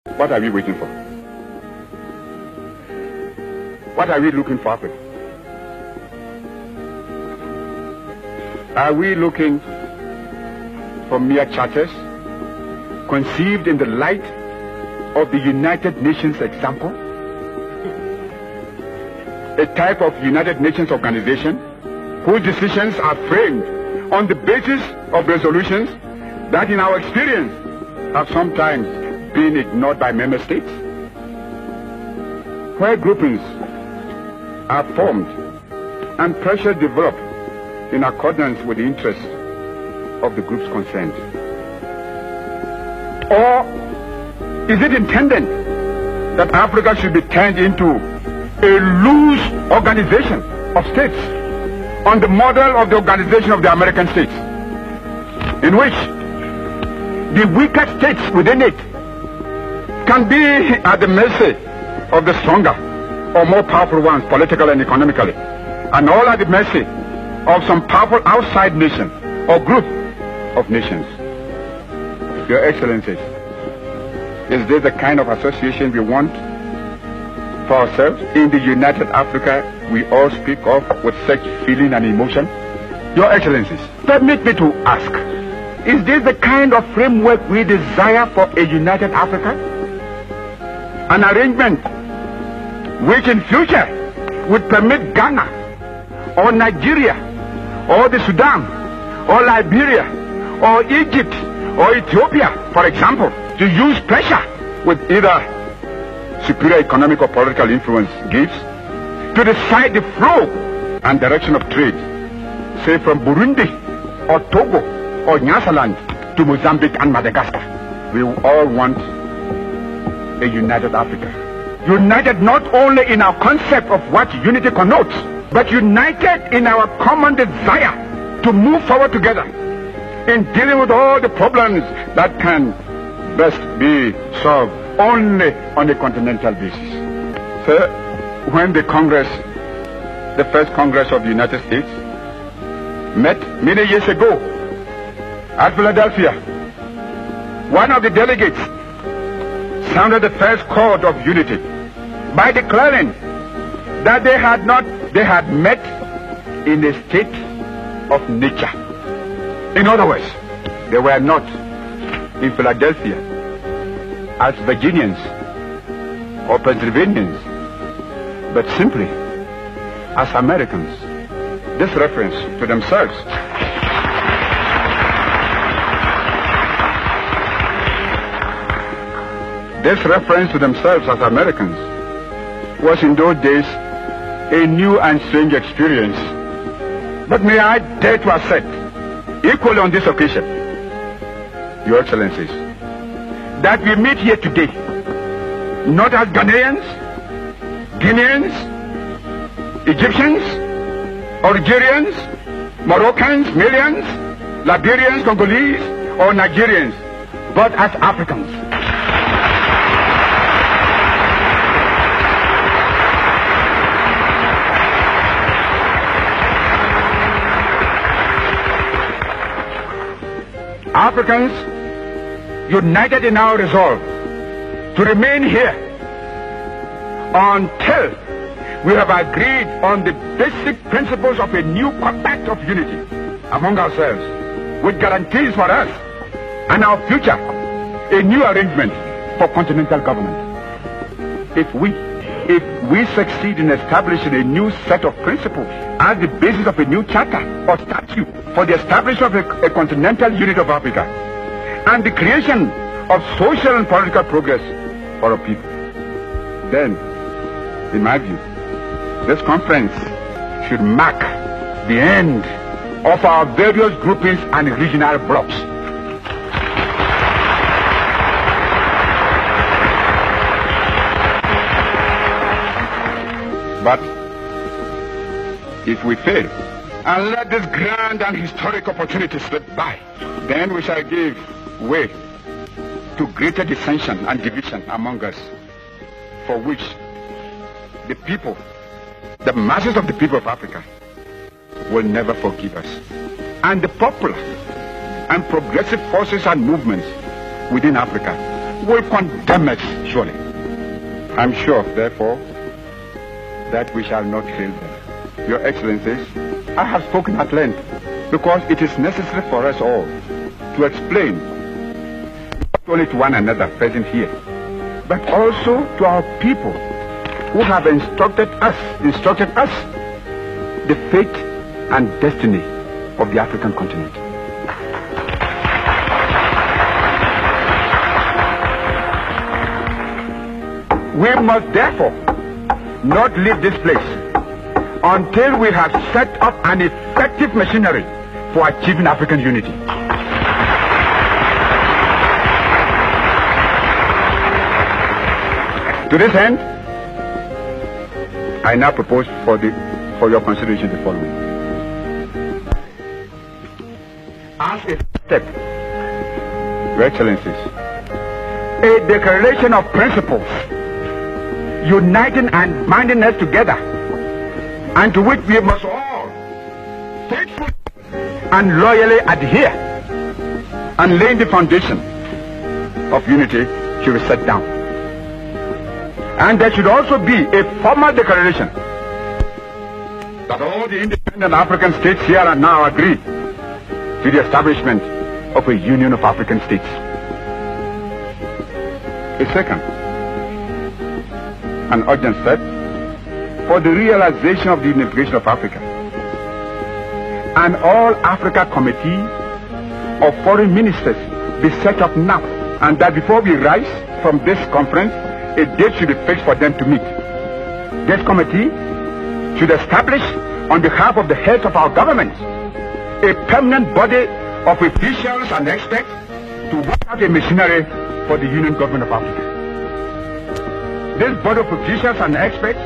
What are we waiting for? What are we looking for? Are we looking for mere charters conceived in the light of the United Nations example? A type of United Nations organization whose decisions are framed on the basis of resolutions that in our experience have sometimes been ignored by member states, where groupings are formed and pressure developed in accordance with the interests of the groups concerned? Or is it intended that Africa should be turned into a loose organization of states on the model of the organization of the American states, in which the weaker states within it can be at the mercy of the stronger or more powerful ones politically and economically, and all at the mercy of some powerful outside nation or group of nations? Your Excellencies, is this the kind of association we want for ourselves in the United Africa we all speak of with such feeling and emotion? Your Excellencies, permit me to ask, is this the kind of framework we desire for a united Africa? An arrangement which in future would permit Ghana or Nigeria or the Sudan or Liberia or Egypt or Ethiopia, for example, to use pressure with either superior economic or political influence gives to decide the flow and direction of trade, say from Burundi or Togo or Nyasaland to Mozambique and Madagascar. We all want a united Africa. United not only in our concept of what unity connotes, but united in our common desire to move forward together in dealing with all the problems that can best be solved only on a continental basis. Sir, when the first Congress of the United States met many years ago at Philadelphia, one of the delegates sounded the first chord of unity by declaring that they had met in a state of nature. In other words, they were not in Philadelphia as Virginians or Pennsylvanians, but simply as Americans. This reference to themselves as Americans was in those days a new and strange experience. But may I dare to assert, equally on this occasion, Your Excellencies, that we meet here today not as Ghanaians, Guineans, Egyptians, Algerians, Moroccans, Malians, Liberians, Congolese, or Nigerians, but as Africans. Africans united in our resolve to remain here until we have agreed on the basic principles of a new compact of unity among ourselves, which guarantees for us and our future a new arrangement for continental government. If we succeed in establishing a new set of principles as the basis of a new charter or statute for the establishment of a continental unit of Africa and the creation of social and political progress for our people, then, in my view, this conference should mark the end of our various groupings and regional blocks. But if we fail and let this grand and historic opportunity slip by, then we shall give way to greater dissension and division among us, for which the people, the masses of the people of Africa, will never forgive us. And the popular and progressive forces and movements within Africa will condemn us, surely. I'm sure, therefore, that we shall not fail them. Your Excellencies, I have spoken at length because it is necessary for us all to explain not only to one another present here, but also to our people who have instructed us the fate and destiny of the African continent. We must therefore not leave this place until we have set up an effective machinery for achieving African unity. To this end, I now propose for your consideration the following. As a step, Your Excellencies, a declaration of principles uniting and binding us together, and to which we must all faithfully and loyally adhere, and laying the foundation of unity should be set down. And there should also be a formal declaration that all the independent African states here and now agree to the establishment of a Union of African States. A second, an urgent step for the realization of the unification of Africa. An All-Africa Committee of Foreign Ministers be set up now, and that before we rise from this conference, a date should be fixed for them to meet. This committee should establish, on behalf of the heads of our governments, a permanent body of officials and experts to work out a machinery for the Union Government of Africa. This body of officials and experts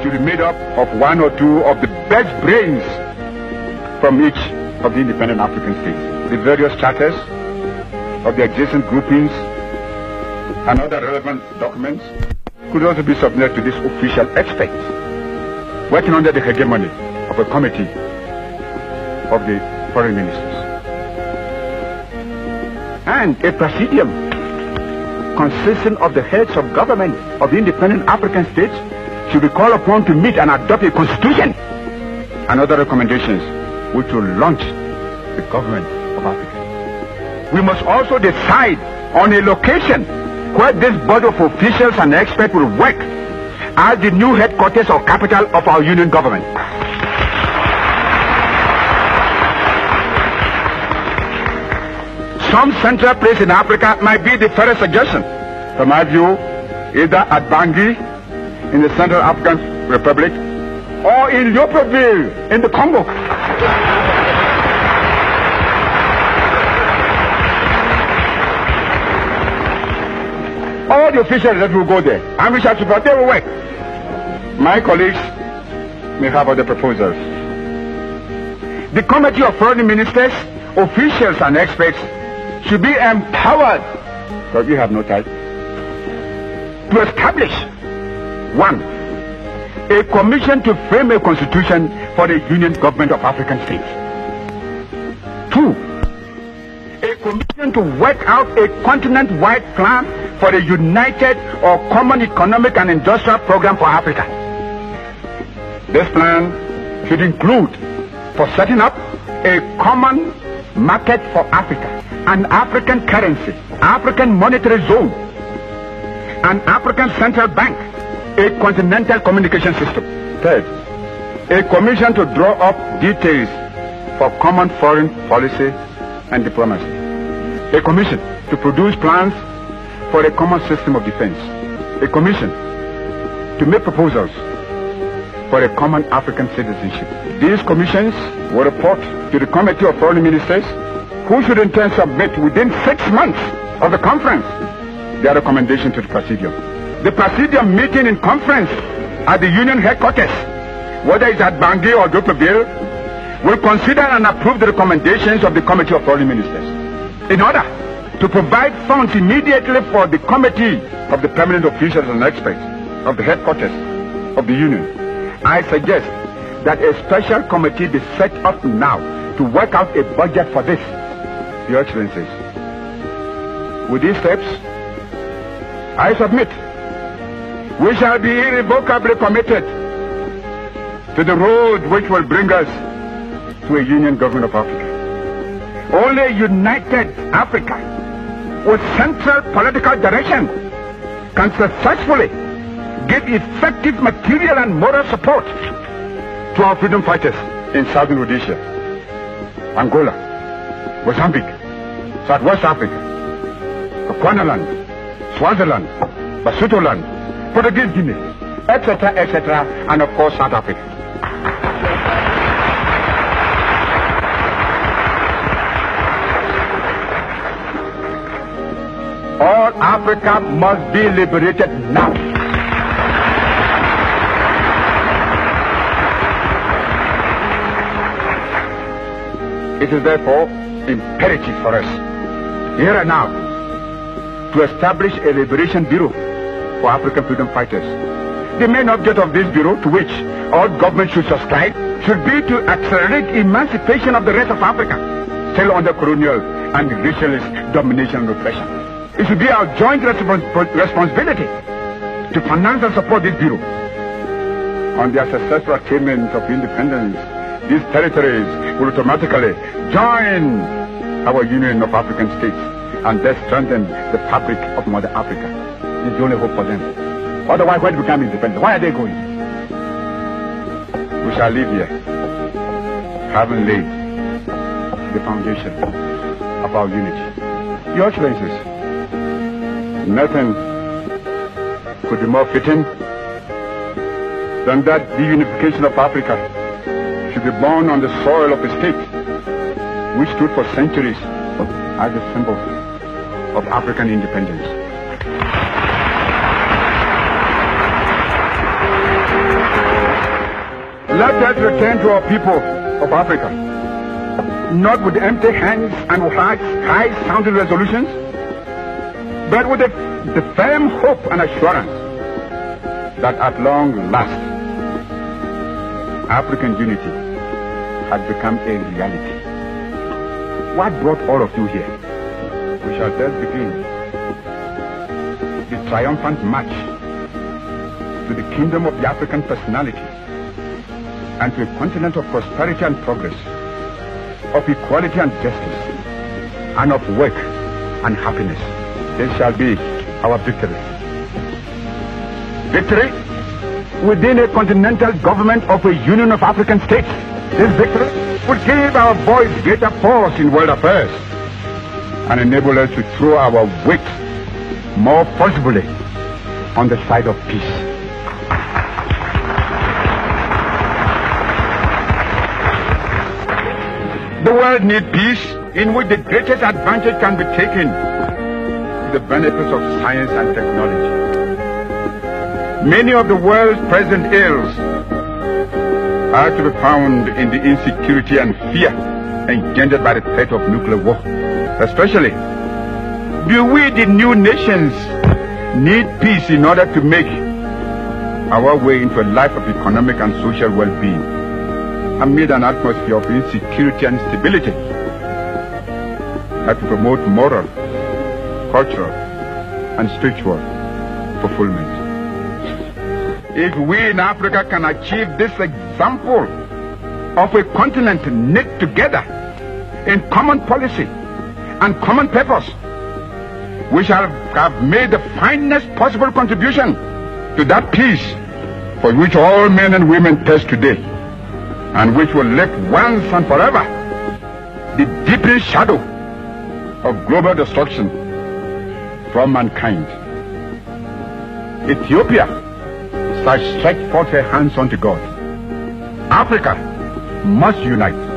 should be made up of one or two of the best brains from each of the independent African states. The various charters of the existing groupings and other relevant documents could also be submitted to these official experts, working under the hegemony of a committee of the foreign ministers. And a presidium consisting of the heads of government of the independent African states should be called upon to meet and adopt a constitution and other recommendations which will launch the government of Africa. We must also decide on a location where this body of officials and experts will work as the new headquarters or capital of our union government. Some central place in Africa might be the fairest suggestion. From my view, either at Bangui in the Central African Republic or in Libreville in the Congo. All the officials that will go there, and we shall support their work. My colleagues may have other proposals. The Committee of Foreign Ministers, officials and experts should be empowered, but we have no time, to establish, one, a commission to frame a constitution for the Union Government of African States. Two, a commission to work out a continent-wide plan for a united or common economic and industrial program for Africa. This plan should include for setting up a common market for Africa, an African currency, African monetary zone, an African central bank, a continental communication system. Third, a commission to draw up details for common foreign policy and diplomacy. A commission to produce plans for a common system of defense. A commission to make proposals for a common African citizenship. These commissions will report to the Committee of Foreign Ministers, who should in turn submit within 6 months of the conference their recommendation to the Presidium. The Presidium meeting in conference at the Union headquarters, whether it's at Bangui or Libreville, will consider and approve the recommendations of the Committee of Foreign Ministers in order to provide funds immediately for the Committee of the Permanent Officials and Experts of the headquarters of the Union. I suggest that a special committee be set up now to work out a budget for this. Your Excellencies, with these steps, I submit, we shall be irrevocably committed to the road which will bring us to a union government of Africa. Only a united Africa with central political direction can successfully give effective material and moral support to our freedom fighters in Southern Rhodesia, Angola, Mozambique, Southwest Africa, Bechuanaland, Swaziland, Basutoland, Portuguese Guinea, etc., and of course South Africa. All Africa must be liberated now. It is therefore imperative for us, here and now, to establish a liberation bureau for African freedom fighters. The main object of this bureau, to which all governments should subscribe, should be to accelerate emancipation of the rest of Africa, still under colonial and racialist domination and oppression. It should be our joint responsibility to finance and support this bureau. On their successful attainment of independence, these territories will automatically join our Union of African States and thus strengthen the fabric of Mother Africa. It's the only hope for them. Otherwise, when we become independent, why are they going? We shall live here, having laid the foundation of our unity. Your Excellencies, nothing could be more fitting than that the unification of Africa should be born on the soil of a state which stood for centuries as a symbol of African independence. Let us return to our people of Africa, not with empty hands and with high-sounding resolutions, but with the firm hope and assurance that at long last, African unity has become a reality. What brought all of you here? We shall thus begin the triumphant march to the kingdom of the African personality and to a continent of prosperity and progress, of equality and justice, and of work and happiness. This shall be our victory. Victory within a continental government of a Union of African States. This victory would give our voice greater force in world affairs and enable us to throw our weight more forcibly on the side of peace. The world needs peace, in which the greatest advantage can be taken to the benefits of science and technology. Many of the world's present ills are to be found in the insecurity and fear engendered by the threat of nuclear war. Especially, do we, the new nations, need peace in order to make our way into a life of economic and social well-being amid an atmosphere of insecurity and instability that will promote moral, cultural, and spiritual fulfillment. If we in Africa can achieve this example of a continent knit together in common policy and common purpose, we shall have made the finest possible contribution to that peace for which all men and women thirst today, and which will lift once and forever the deepening shadow of global destruction from mankind. Ethiopia shall stretch forth her hands unto God. Africa must unite.